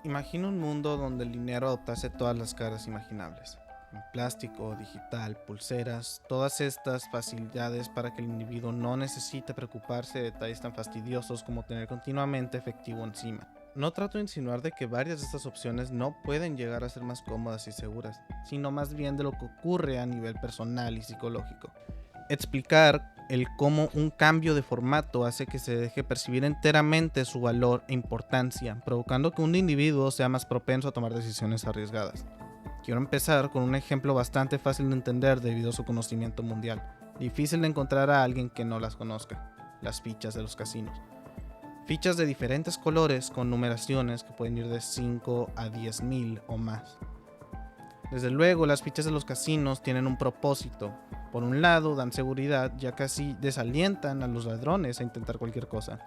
Imagina un mundo donde el dinero adoptase todas las caras imaginables. En plástico, digital, pulseras, todas estas facilidades para que el individuo no necesite preocuparse de detalles tan fastidiosos como tener continuamente efectivo encima. No trato de insinuar de que varias de estas opciones no pueden llegar a ser más cómodas y seguras, sino más bien de lo que ocurre a nivel personal y psicológico. Explicar el cómo un cambio de formato hace que se deje percibir enteramente su valor e importancia, provocando que un individuo sea más propenso a tomar decisiones arriesgadas. Quiero empezar con un ejemplo bastante fácil de entender debido a su conocimiento mundial. Difícil de encontrar a alguien que no las conozca: las fichas de los casinos. Fichas de diferentes colores con numeraciones que pueden ir de 5 a 10,000 o más. Desde luego, las fichas de los casinos tienen un propósito. Por un lado, dan seguridad, ya que así desalientan a los ladrones a intentar cualquier cosa.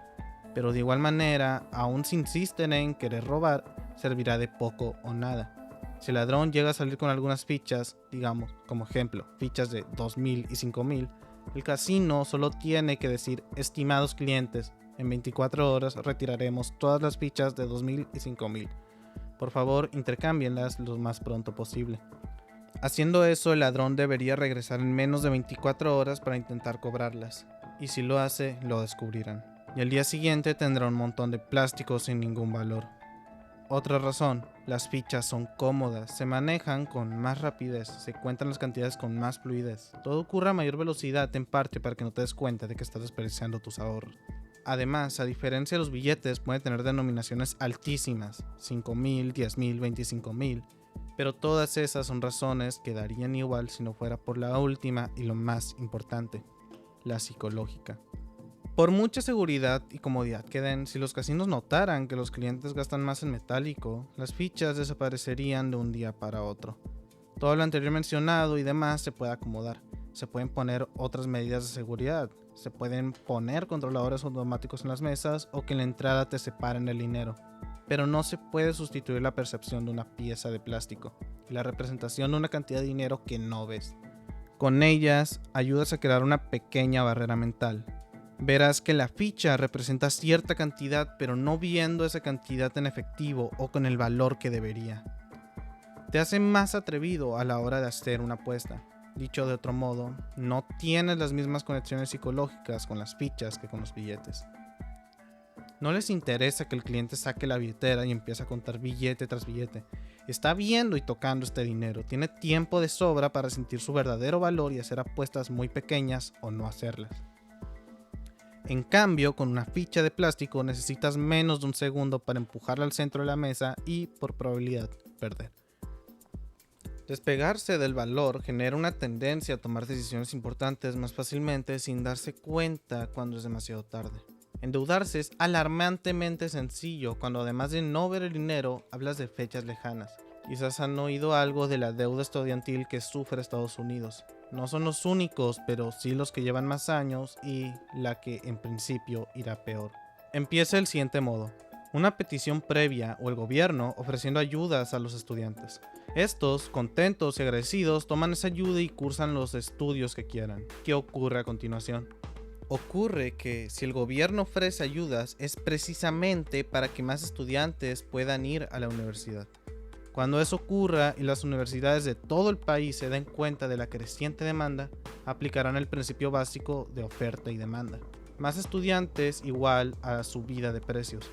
Pero de igual manera, aun si insisten en querer robar, servirá de poco o nada. Si el ladrón llega a salir con algunas fichas, digamos, como ejemplo, fichas de 2,000 y 5,000, el casino solo tiene que decir: estimados clientes, en 24 horas retiraremos todas las fichas de 2,000 y 5,000. Por favor, intercámbienlas lo más pronto posible. Haciendo eso, el ladrón debería regresar en menos de 24 horas para intentar cobrarlas, y si lo hace, lo descubrirán. Y al día siguiente tendrá un montón de plástico sin ningún valor. Otra razón: las fichas son cómodas, se manejan con más rapidez, se cuentan las cantidades con más fluidez. Todo ocurre a mayor velocidad, en parte para que no te des cuenta de que estás desperdiciando tus ahorros. Además, a diferencia de los billetes, puede tener denominaciones altísimas: 5,000, 10,000, 25,000. Pero todas esas son razones que darían igual si no fuera por la última y lo más importante: la psicológica. Por mucha seguridad y comodidad que den, si los casinos notaran que los clientes gastan más en metálico, las fichas desaparecerían de un día para otro. Todo lo anterior mencionado y demás se puede acomodar. Se pueden poner otras medidas de seguridad. Se pueden poner controladores automáticos en las mesas o que en la entrada te separen el dinero. Pero no se puede sustituir la percepción de una pieza de plástico y la representación de una cantidad de dinero que no ves. Con ellas ayudas a crear una pequeña barrera mental. Verás que la ficha representa cierta cantidad, pero no viendo esa cantidad en efectivo o con el valor que debería. Te hace más atrevido a la hora de hacer una apuesta. Dicho de otro modo, no tienes las mismas conexiones psicológicas con las fichas que con los billetes. No les interesa que el cliente saque la billetera y empiece a contar billete tras billete. Está viendo y tocando este dinero. Tiene tiempo de sobra para sentir su verdadero valor y hacer apuestas muy pequeñas o no hacerlas. En cambio, con una ficha de plástico necesitas menos de un segundo para empujarla al centro de la mesa y, por probabilidad, perder. Despegarse del valor genera una tendencia a tomar decisiones importantes más fácilmente sin darse cuenta cuando es demasiado tarde. Endeudarse es alarmantemente sencillo cuando, además de no ver el dinero, hablas de fechas lejanas. Quizás han oído algo de la deuda estudiantil que sufre Estados Unidos. No son los únicos, pero sí los que llevan más años y la que en principio irá peor. Empieza el siguiente modo: una petición previa o el gobierno ofreciendo ayudas a los estudiantes. Estos, contentos y agradecidos, toman esa ayuda y cursan los estudios que quieran. ¿Qué ocurre a continuación? Ocurre que si el gobierno ofrece ayudas es precisamente para que más estudiantes puedan ir a la universidad. Cuando eso ocurra y las universidades de todo el país se den cuenta de la creciente demanda, aplicarán el principio básico de oferta y demanda. Más estudiantes igual a subida de precios.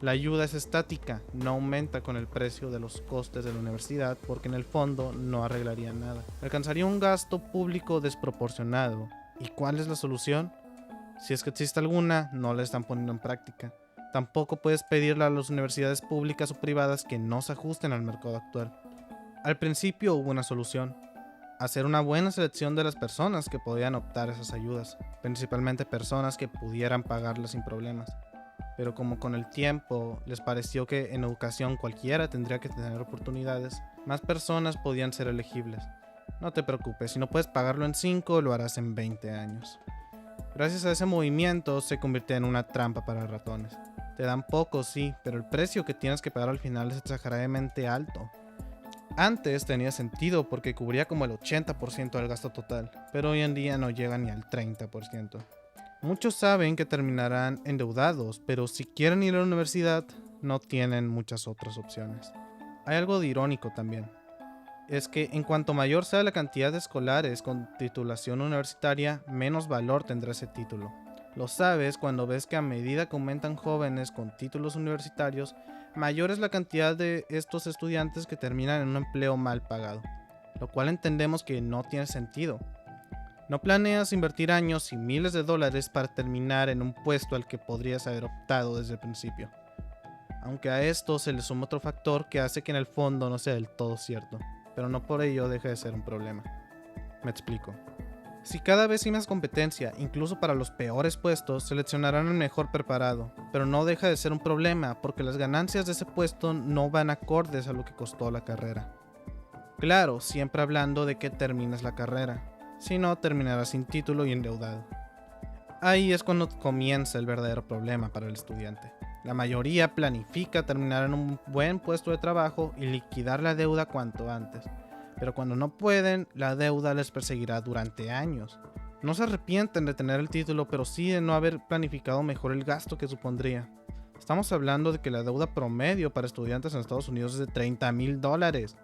La ayuda es estática, no aumenta con el precio de los costes de la universidad porque en el fondo no arreglaría nada. Alcanzaría un gasto público desproporcionado. ¿Y cuál es la solución? Si es que existe alguna, no la están poniendo en práctica. Tampoco puedes pedirle a las universidades públicas o privadas que no se ajusten al mercado actual. Al principio hubo una solución: hacer una buena selección de las personas que podían optar esas ayudas, principalmente personas que pudieran pagarlas sin problemas. Pero como con el tiempo les pareció que en educación cualquiera tendría que tener oportunidades, más personas podían ser elegibles. No te preocupes, si no puedes pagarlo en 5, lo harás en 20 años. Gracias a ese movimiento se convirtió en una trampa para ratones. Te dan poco, sí, pero el precio que tienes que pagar al final es exageradamente alto. Antes tenía sentido porque cubría como el 80% del gasto total, pero hoy en día no llega ni al 30%. Muchos saben que terminarán endeudados, pero si quieren ir a la universidad, no tienen muchas otras opciones. Hay algo de irónico también. Es que en cuanto mayor sea la cantidad de escolares con titulación universitaria, menos valor tendrá ese título. Lo sabes cuando ves que a medida que aumentan jóvenes con títulos universitarios, mayor es la cantidad de estos estudiantes que terminan en un empleo mal pagado, lo cual entendemos que no tiene sentido. No planeas invertir años y miles de dólares para terminar en un puesto al que podrías haber optado desde el principio. Aunque a esto se le suma otro factor que hace que en el fondo no sea del todo cierto, pero no por ello deja de ser un problema. Me explico. Si cada vez hay más competencia, incluso para los peores puestos, seleccionarán al mejor preparado, pero no deja de ser un problema porque las ganancias de ese puesto no van acordes a lo que costó la carrera. Claro, siempre hablando de que termines la carrera, si no terminarás sin título y endeudado. Ahí es cuando comienza el verdadero problema para el estudiante. La mayoría planifica terminar en un buen puesto de trabajo y liquidar la deuda cuanto antes. Pero cuando no pueden, la deuda les perseguirá durante años. No se arrepienten de tener el título, pero sí de no haber planificado mejor el gasto que supondría. Estamos hablando de que la deuda promedio para estudiantes en Estados Unidos es de $30,000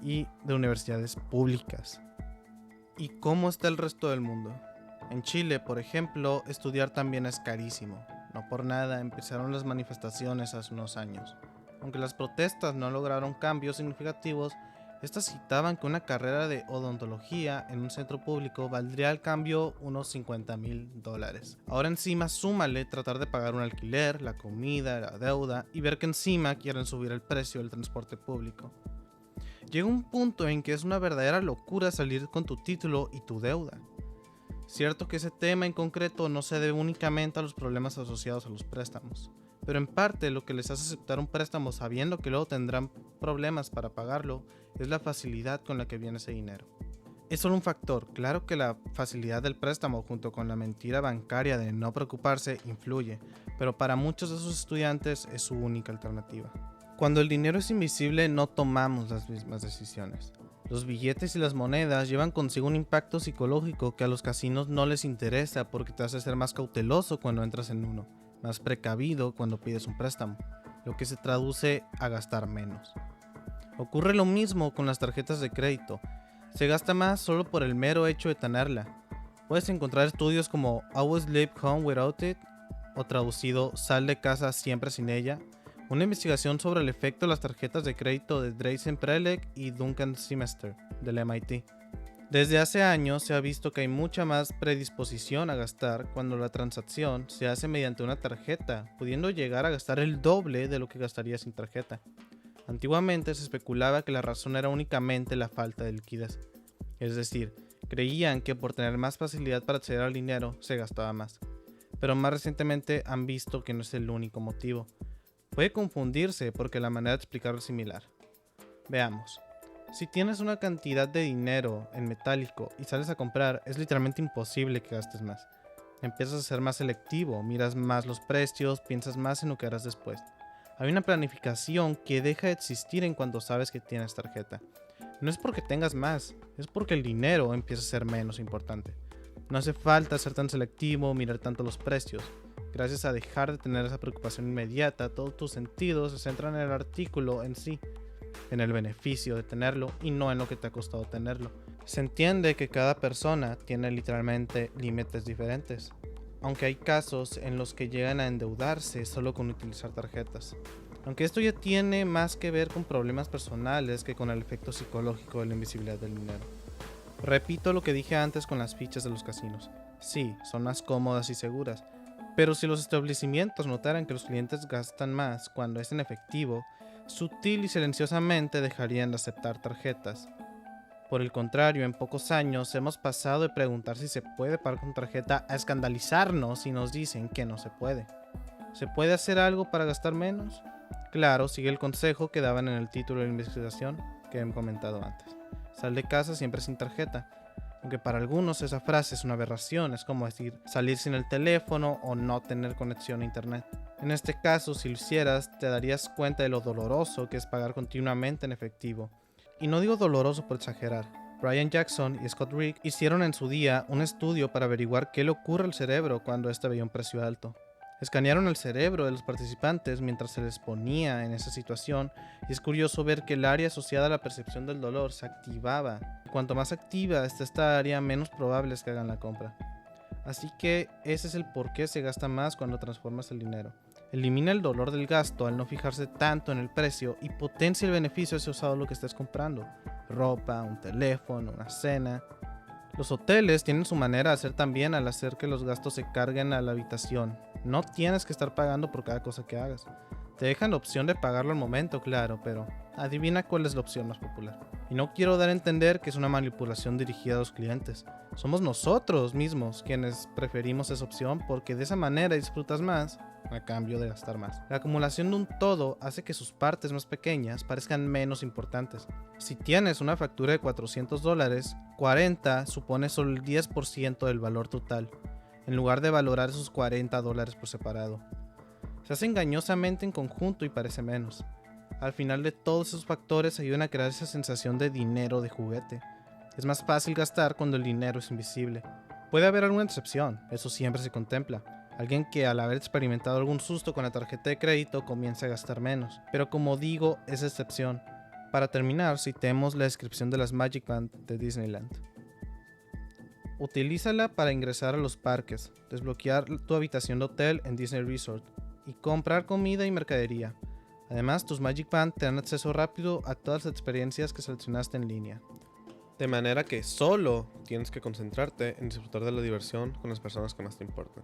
y de universidades públicas. ¿Y cómo está el resto del mundo? En Chile, por ejemplo, estudiar también es carísimo. No por nada empezaron las manifestaciones hace unos años. Aunque las protestas no lograron cambios significativos, estas citaban que una carrera de odontología en un centro público valdría al cambio unos $50,000. Ahora encima súmale tratar de pagar un alquiler, la comida, la deuda y ver que encima quieren subir el precio del transporte público. Llega un punto en que es una verdadera locura salir con tu título y tu deuda. Cierto que ese tema en concreto no se debe únicamente a los problemas asociados a los préstamos, pero en parte lo que les hace aceptar un préstamo sabiendo que luego tendrán problemas para pagarlo es la facilidad con la que viene ese dinero. Es solo un factor, claro que la facilidad del préstamo junto con la mentira bancaria de no preocuparse influye, pero para muchos de esos estudiantes es su única alternativa. Cuando el dinero es invisible no tomamos las mismas decisiones. Los billetes y las monedas llevan consigo un impacto psicológico que a los casinos no les interesa porque te hace ser más cauteloso cuando entras en uno, más precavido cuando pides un préstamo, lo que se traduce a gastar menos. Ocurre lo mismo con las tarjetas de crédito. Se gasta más solo por el mero hecho de tenerla. Puedes encontrar estudios como Always Leave Home Without It, o traducido Sal de casa siempre sin ella, una investigación sobre el efecto de las tarjetas de crédito de Dreisen Prelec y Duncan Semester, del MIT. Desde hace años se ha visto que hay mucha más predisposición a gastar cuando la transacción se hace mediante una tarjeta, pudiendo llegar a gastar el doble de lo que gastaría sin tarjeta. Antiguamente se especulaba que la razón era únicamente la falta de liquidez, es decir, creían que por tener más facilidad para acceder al dinero se gastaba más, pero más recientemente han visto que no es el único motivo. Puede confundirse porque la manera de explicarlo es similar. Veamos. Si tienes una cantidad de dinero en metálico y sales a comprar, es literalmente imposible que gastes más. Empiezas a ser más selectivo, miras más los precios, piensas más en lo que harás después. Hay una planificación que deja de existir en cuanto sabes que tienes tarjeta. No es porque tengas más, es porque el dinero empieza a ser menos importante. No hace falta ser tan selectivo, mirar tanto los precios. Gracias a dejar de tener esa preocupación inmediata, todos tus sentidos se centran en el artículo en sí, en el beneficio de tenerlo y no en lo que te ha costado tenerlo. Se entiende que cada persona tiene literalmente límites diferentes, aunque hay casos en los que llegan a endeudarse solo con utilizar tarjetas. Aunque esto ya tiene más que ver con problemas personales que con el efecto psicológico de la invisibilidad del dinero. Repito lo que dije antes con las fichas de los casinos. Sí, son más cómodas y seguras, pero si los establecimientos notaran que los clientes gastan más cuando es en efectivo, sutil y silenciosamente dejarían de aceptar tarjetas. Por el contrario, en pocos años hemos pasado de preguntar si se puede pagar con tarjeta a escandalizarnos si nos dicen que no se puede. ¿Se puede hacer algo para gastar menos? Claro, sigue el consejo que daban en el título de la investigación que he comentado antes. Sal de casa siempre sin tarjeta. Aunque para algunos esa frase es una aberración, es como decir salir sin el teléfono o no tener conexión a internet. En este caso, si lo hicieras, te darías cuenta de lo doloroso que es pagar continuamente en efectivo. Y no digo doloroso por exagerar. Brian Jackson y Scott Rick hicieron en su día un estudio para averiguar qué le ocurre al cerebro cuando éste veía un precio alto. Escanearon el cerebro de los participantes mientras se les ponía en esa situación y es curioso ver que el área asociada a la percepción del dolor se activaba. Cuanto más activa está esta área, menos probable es que hagan la compra. Así que ese es el por qué se gasta más cuando transformas el dinero. Elimina el dolor del gasto al no fijarse tanto en el precio y potencia el beneficio asociado a lo que estés comprando. Ropa, un teléfono, una cena. Los hoteles tienen su manera de hacer también al hacer que los gastos se carguen a la habitación. No tienes que estar pagando por cada cosa que hagas. Te dejan la opción de pagarlo al momento, claro, pero adivina cuál es la opción más popular. Y no quiero dar a entender que es una manipulación dirigida a los clientes. Somos nosotros mismos quienes preferimos esa opción porque de esa manera disfrutas más a cambio de gastar más. La acumulación de un todo hace que sus partes más pequeñas parezcan menos importantes. Si tienes una factura de $400, 40 supone solo el 10% del valor total, en lugar de valorar esos $40 por separado. Se hace engañosamente en conjunto y parece menos. Al final de todos esos factores ayudan a crear esa sensación de dinero de juguete. Es más fácil gastar cuando el dinero es invisible. Puede haber alguna excepción, eso siempre se contempla. Alguien que al haber experimentado algún susto con la tarjeta de crédito comienza a gastar menos. Pero como digo, es excepción. Para terminar, citemos la descripción de las Magic Band de Disneyland. Utilízala para ingresar a los parques, desbloquear tu habitación de hotel en Disney Resort y comprar comida y mercadería. Además, tus Magic Band te dan acceso rápido a todas las experiencias que seleccionaste en línea. De manera que solo tienes que concentrarte en disfrutar de la diversión con las personas que más te importan.